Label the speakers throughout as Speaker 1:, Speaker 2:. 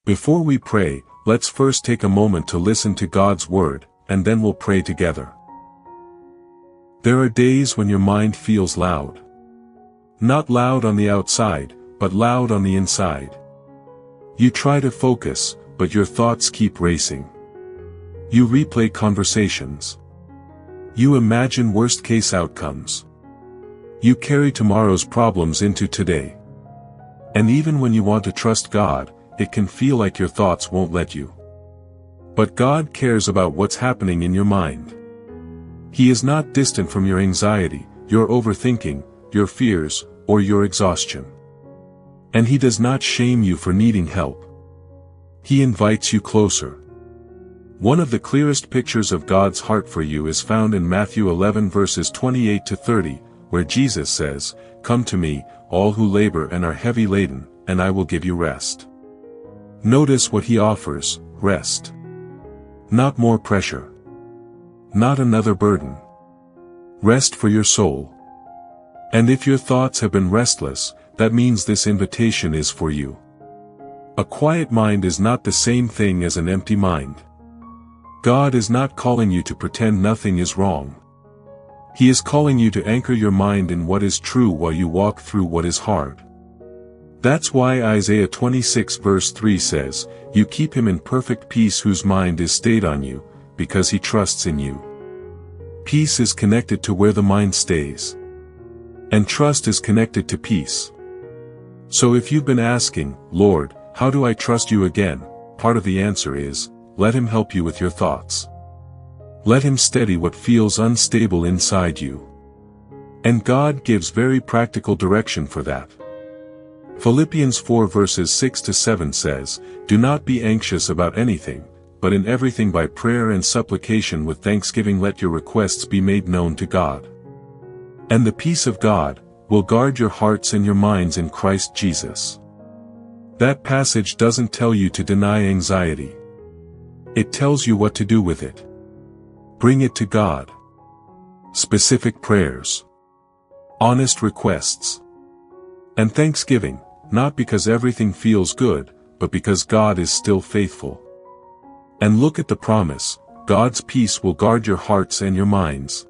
Speaker 1: Before we pray, let's first take a moment to listen to God's word, and then we'll pray together. There are days when your mind feels loud. Not loud on the outside, but loud on the inside. You try to focus, but your thoughts keep racing. You replay conversations. You imagine worst-case outcomes. You carry tomorrow's problems into today. And even when you want to trust God, it can feel like your thoughts won't let you. But God cares about what's happening in your mind. He is not distant from your anxiety, your overthinking, your fears, or your exhaustion. And He does not shame you for needing help. He invites you closer. One of the clearest pictures of God's heart for you is found in Matthew 11 verses 28 to 30, where Jesus says, "Come to me, all who labor and are heavy laden, and I will give you rest." Notice what He offers: rest. Not more pressure. Not another burden. Rest for your soul. And if your thoughts have been restless, that means this invitation is for you. A quiet mind is not the same thing as an empty mind. God is not calling you to pretend nothing is wrong. He is calling you to anchor your mind in what is true while you walk through what is hard. That's why Isaiah 26 verse 3 says, "You keep him in perfect peace whose mind is stayed on you, because he trusts in you." Peace is connected to where the mind stays. And trust is connected to peace. So if you've been asking, "Lord, how do I trust you again?" part of the answer is, let Him help you with your thoughts. Let Him steady what feels unstable inside you. And God gives very practical direction for that. Philippians 4 verses 6 to 7 says, "Do not be anxious about anything, but in everything by prayer and supplication with thanksgiving let your requests be made known to God. And the peace of God will guard your hearts and your minds in Christ Jesus." That passage doesn't tell you to deny anxiety. It tells you what to do with it. Bring it to God. Specific prayers. Honest requests. And thanksgiving, not because everything feels good, but because God is still faithful. And look at the promise: God's peace will guard your hearts and your minds.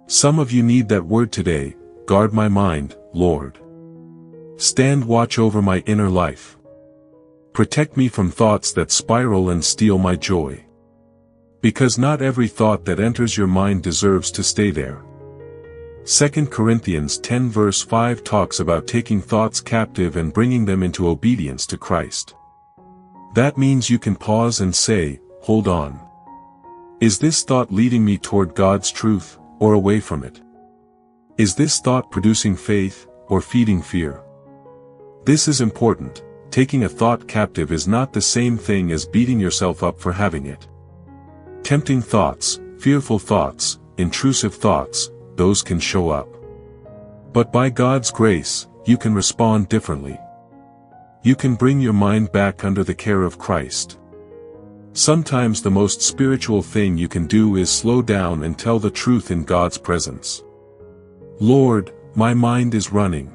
Speaker 1: Some of you need that word today: guard my mind, Lord. Stand watch over my inner life. Protect me from thoughts that spiral and steal my joy. Because not every thought that enters your mind deserves to stay there. 2 Corinthians 10 verse 5 talks about taking thoughts captive and bringing them into obedience to Christ. That means you can pause and say, hold on. Is this thought leading me toward God's truth, or away from it? Is this thought producing faith, or feeding fear? This is important. Taking a thought captive is not the same thing as beating yourself up for having it. Tempting thoughts, fearful thoughts, intrusive thoughts, those can show up. But by God's grace, you can respond differently. You can bring your mind back under the care of Christ. Sometimes the most spiritual thing you can do is slow down and tell the truth in God's presence. Lord, my mind is running.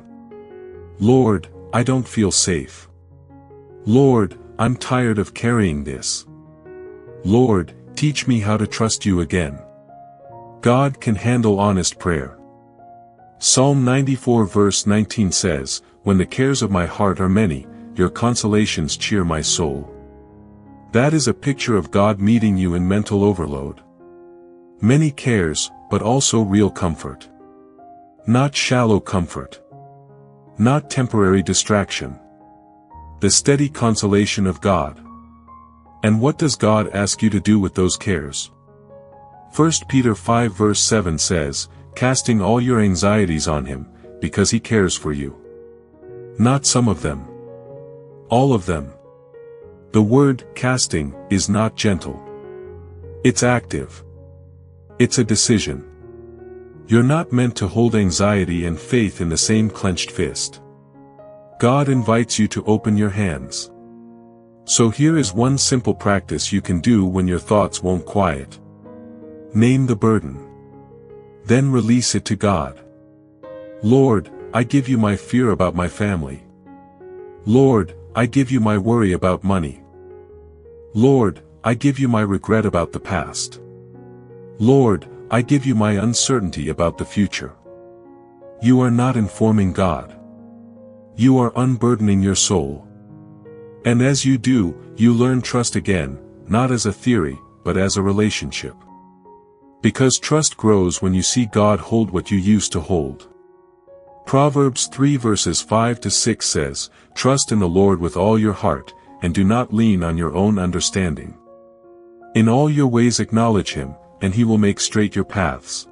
Speaker 1: Lord, I don't feel safe. Lord, I'm tired of carrying this. Lord, teach me how to trust you again. God can handle honest prayer. Psalm 94 verse 19 says, "When the cares of my heart are many, your consolations cheer my soul." That is a picture of God meeting you in mental overload. Many cares, but also real comfort. Not shallow comfort. Not temporary distraction. The steady consolation of God. And what does God ask you to do with those cares? 1 Peter 5 verse 7 says, "Casting all your anxieties on Him, because He cares for you." Not some of them. All of them. The word casting is not gentle. It's active. It's a decision. You're not meant to hold anxiety and faith in the same clenched fist. God invites you to open your hands. So here is one simple practice you can do when your thoughts won't quiet. Name the burden. Then release it to God. Lord, I give you my fear about my family. Lord, I give you my worry about money. Lord, I give you my regret about the past. Lord, I give you my uncertainty about the future. You are not informing God. You are unburdening your soul. And as you do, you learn trust again, not as a theory, but as a relationship. Because trust grows when you see God hold what you used to hold. Proverbs 3 verses 5 to 6 says, "Trust in the Lord with all your heart, and do not lean on your own understanding. In all your ways acknowledge him, and he will make straight your paths."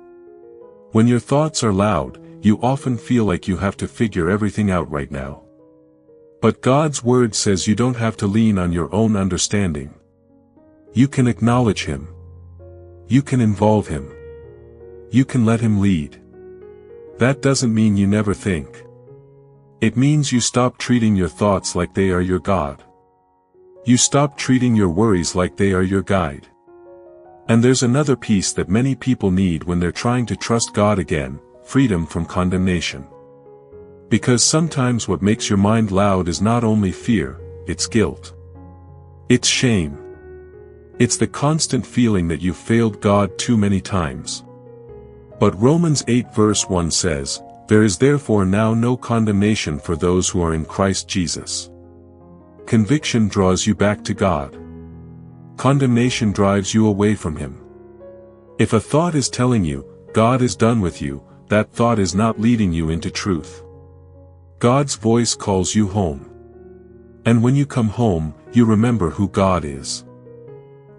Speaker 1: When your thoughts are loud, you often feel like you have to figure everything out right now. But God's word says you don't have to lean on your own understanding. You can acknowledge him. You can involve him. You can let him lead. That doesn't mean you never think. It means you stop treating your thoughts like they are your God. You stop treating your worries like they are your guide. And there's another piece that many people need when they're trying to trust God again: freedom from condemnation. Because sometimes what makes your mind loud is not only fear, it's guilt. It's shame. It's the constant feeling that you've failed God too many times. But Romans 8 verse 1 says, "There is therefore now no condemnation for those who are in Christ Jesus." Conviction draws you back to God. Condemnation drives you away from him. If a thought is telling you, God is done with you, that thought is not leading you into truth. God's voice calls you home. And when you come home, you remember who God is.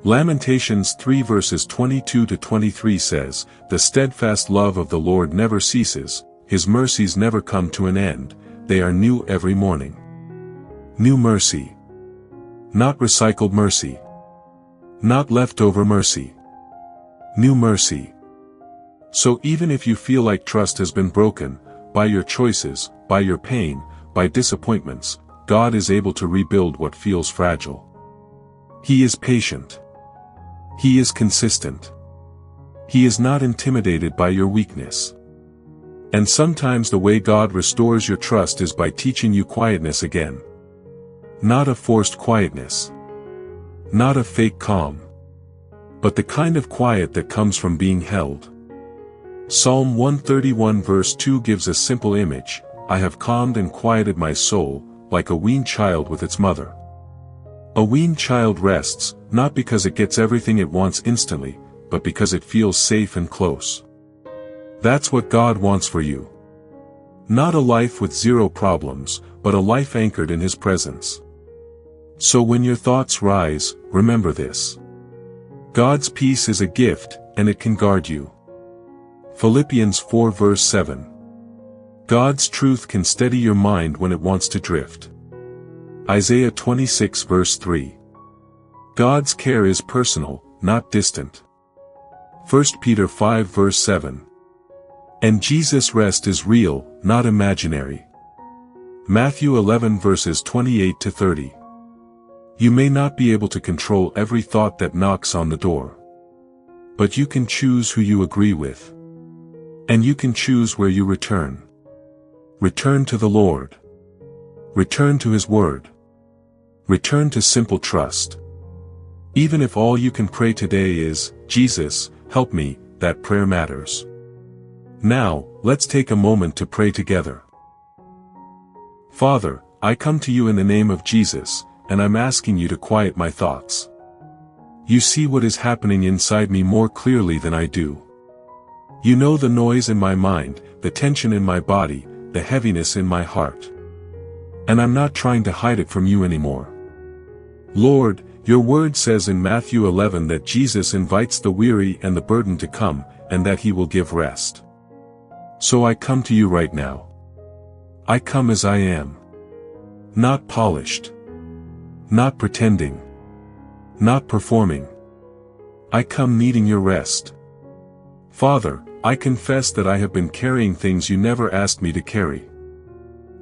Speaker 1: Lamentations 3 verses 22 to 23 says, "The steadfast love of the Lord never ceases, his mercies never come to an end, they are new every morning." New mercy. Not recycled mercy. Not leftover mercy. New mercy. So even if you feel like trust has been broken, by your choices, by your pain, by disappointments, God is able to rebuild what feels fragile. He is patient. He is consistent. He is not intimidated by your weakness. And sometimes the way God restores your trust is by teaching you quietness again. Not a forced quietness. Not a fake calm. But the kind of quiet that comes from being held. Psalm 131 verse 2 gives a simple image: "I have calmed and quieted my soul, like a weaned child with its mother." A weaned child rests, not because it gets everything it wants instantly, but because it feels safe and close. That's what God wants for you. Not a life with zero problems, but a life anchored in his presence. So when your thoughts rise, remember this. God's peace is a gift, and it can guard you. Philippians 4 verse 7. God's truth can steady your mind when it wants to drift. Isaiah 26 verse 3. God's care is personal, not distant. 1 Peter 5 verse 7. And Jesus' rest is real, not imaginary. Matthew 11 verses 28 to 30. You may not be able to control every thought that knocks on the door. But you can choose who you agree with. And you can choose where you return. Return to the Lord. Return to his word. Return to simple trust. Even if all you can pray today is, "Jesus, help me," that prayer matters. Now, let's take a moment to pray together. Father, I come to you in the name of Jesus, and I'm asking you to quiet my thoughts. You see what is happening inside me more clearly than I do. You know the noise in my mind, the tension in my body, the heaviness in my heart. And I'm not trying to hide it from you anymore. Lord, your word says in Matthew 11 that Jesus invites the weary and the burdened to come, and that he will give rest. So I come to you right now. I come as I am. Not polished. Not pretending. Not performing. I come needing your rest. Father, I confess that I have been carrying things you never asked me to carry.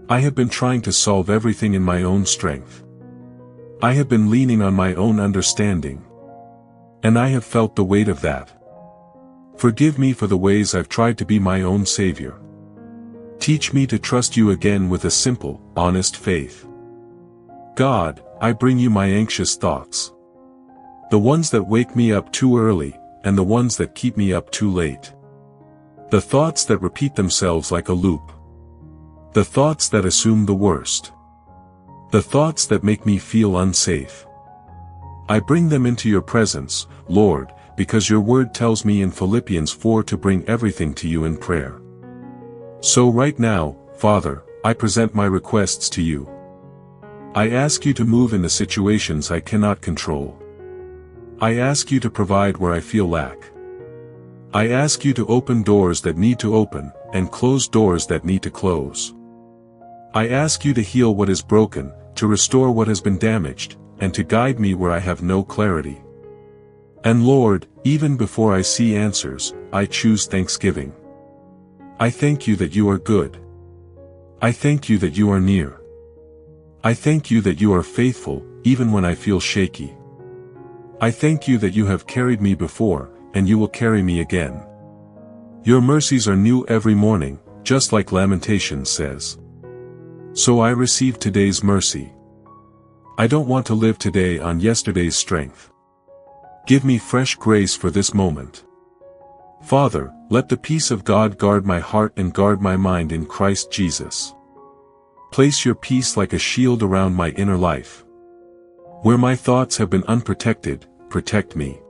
Speaker 1: I have been trying to solve everything in my own strength. I have been leaning on my own understanding. And I have felt the weight of that. Forgive me for the ways I've tried to be my own savior. Teach me to trust you again with a simple, honest faith. God, I bring you my anxious thoughts. The ones that wake me up too early, and the ones that keep me up too late. The thoughts that repeat themselves like a loop. The thoughts that assume the worst. The thoughts that make me feel unsafe. I bring them into your presence, Lord, because your word tells me in Philippians 4 to bring everything to you in prayer. So right now, Father, I present my requests to you. I ask you to move in the situations I cannot control. I ask you to provide where I feel lack. I ask you to open doors that need to open, and close doors that need to close. I ask you to heal what is broken, to restore what has been damaged, and to guide me where I have no clarity. And Lord, even before I see answers, I choose thanksgiving. I thank you that you are good. I thank you that you are near. I thank you that you are faithful, even when I feel shaky. I thank you that you have carried me before, and you will carry me again. Your mercies are new every morning, just like Lamentations says. So I receive today's mercy. I don't want to live today on yesterday's strength. Give me fresh grace for this moment. Father, let the peace of God guard my heart and guard my mind in Christ Jesus. Place your peace like a shield around my inner life. Where my thoughts have been unprotected, protect me.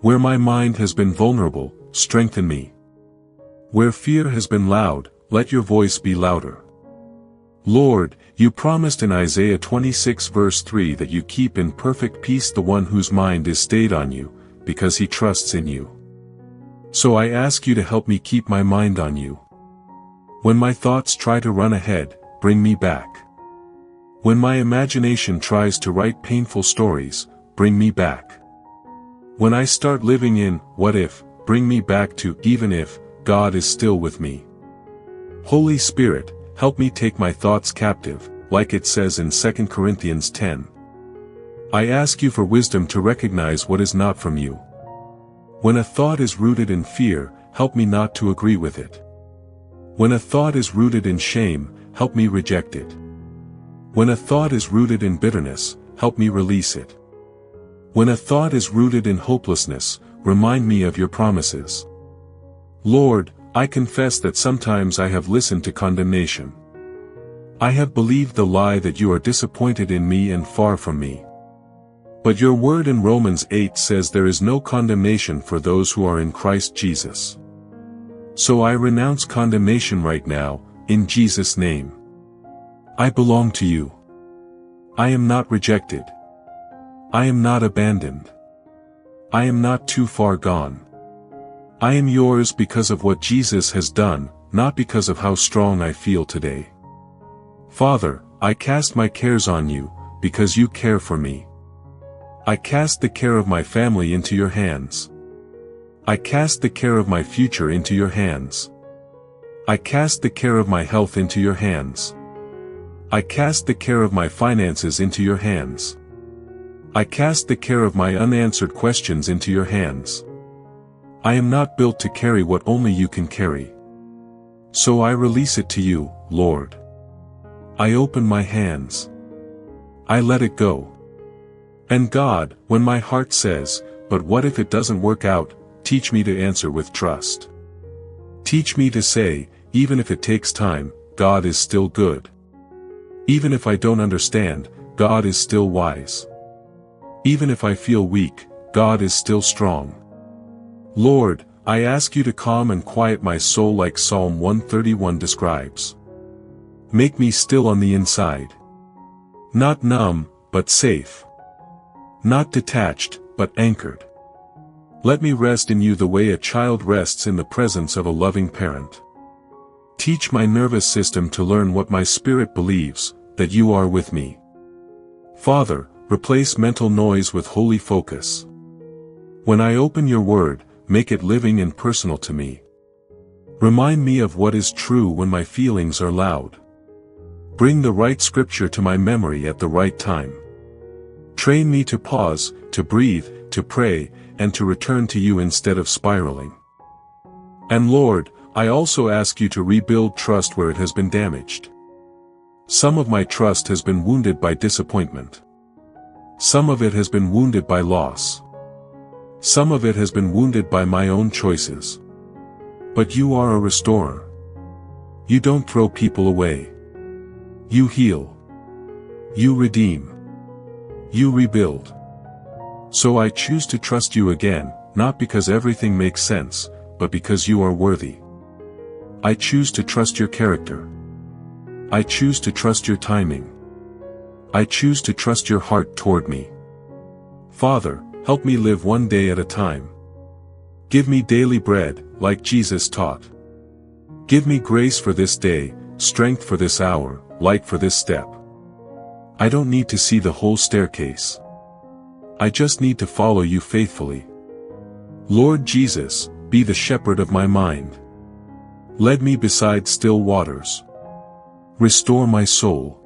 Speaker 1: Where my mind has been vulnerable, strengthen me. Where fear has been loud, let your voice be louder. Lord, you promised in Isaiah 26 verse 3 that you keep in perfect peace the one whose mind is stayed on you, because he trusts in you. So I ask you to help me keep my mind on you. When my thoughts try to run ahead, bring me back. When my imagination tries to write painful stories, bring me back. When I start living in, what if, bring me back to, even if, God is still with me. Holy Spirit, help me take my thoughts captive, like it says in 2 Corinthians 10. I ask you for wisdom to recognize what is not from you. When a thought is rooted in fear, help me not to agree with it. When a thought is rooted in shame, help me reject it. When a thought is rooted in bitterness, help me release it. When a thought is rooted in hopelessness, remind me of your promises. Lord, I confess that sometimes I have listened to condemnation. I have believed the lie that you are disappointed in me and far from me. But your word in Romans 8 says there is no condemnation for those who are in Christ Jesus. So I renounce condemnation right now, in Jesus' name. I belong to you. I am not rejected. I am not abandoned. I am not too far gone. I am yours because of what Jesus has done, not because of how strong I feel today. Father, I cast my cares on you, because you care for me. I cast the care of my family into your hands. I cast the care of my future into your hands. I cast the care of my health into your hands. I cast the care of my finances into your hands. I cast the care of my unanswered questions into your hands. I am not built to carry what only you can carry. So I release it to you, Lord. I open my hands. I let it go. And God, when my heart says, but what if it doesn't work out, teach me to answer with trust. Teach me to say, even if it takes time, God is still good. Even if I don't understand, God is still wise. Even if I feel weak, God is still strong. Lord, I ask you to calm and quiet my soul like Psalm 131 describes. Make me still on the inside. Not numb, but safe. Not detached, but anchored. Let me rest in you the way a child rests in the presence of a loving parent. Teach my nervous system to learn what my spirit believes, that you are with me. Father, replace mental noise with holy focus. When I open your word, make it living and personal to me. Remind me of what is true when my feelings are loud. Bring the right scripture to my memory at the right time. Train me to pause, to breathe, to pray, and to return to you instead of spiraling. And Lord, I also ask you to rebuild trust where it has been damaged. Some of my trust has been wounded by disappointment. Some of it has been wounded by loss. Some of it has been wounded by my own choices. But you are a restorer. You don't throw people away. You heal. You redeem. You rebuild. So I choose to trust you again, not because everything makes sense, but because you are worthy. I choose to trust your character. I choose to trust your timing. I choose to trust your heart toward me. Father, help me live one day at a time. Give me daily bread, like Jesus taught. Give me grace for this day, strength for this hour, light for this step. I don't need to see the whole staircase. I just need to follow you faithfully. Lord Jesus, be the shepherd of my mind. Lead me beside still waters. Restore my soul.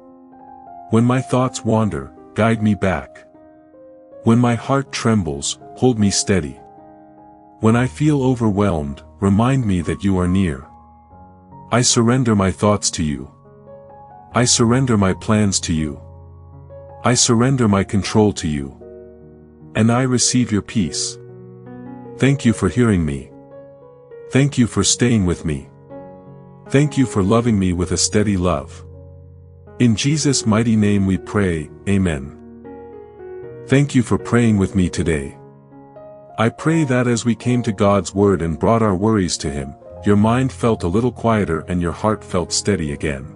Speaker 1: When my thoughts wander, guide me back. When my heart trembles, hold me steady. When I feel overwhelmed, remind me that you are near. I surrender my thoughts to you. I surrender my plans to you. I surrender my control to you. And I receive your peace. Thank you for hearing me. Thank you for staying with me. Thank you for loving me with a steady love. In Jesus' mighty name we pray, Amen. Thank you for praying with me today. I pray that as we came to God's Word and brought our worries to Him, your mind felt a little quieter and your heart felt steady again.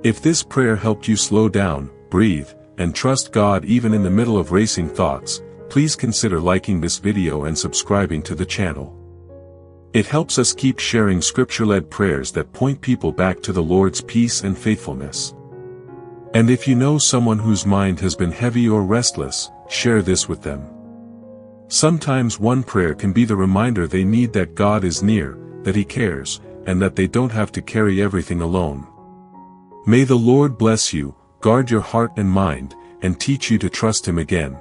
Speaker 1: If this prayer helped you slow down, breathe, and trust God even in the middle of racing thoughts, please consider liking this video and subscribing to the channel. It helps us keep sharing scripture-led prayers that point people back to the Lord's peace and faithfulness. And if you know someone whose mind has been heavy or restless, share this with them. Sometimes one prayer can be the reminder they need that God is near, that He cares, and that they don't have to carry everything alone. May the Lord bless you, guard your heart and mind, and teach you to trust Him again.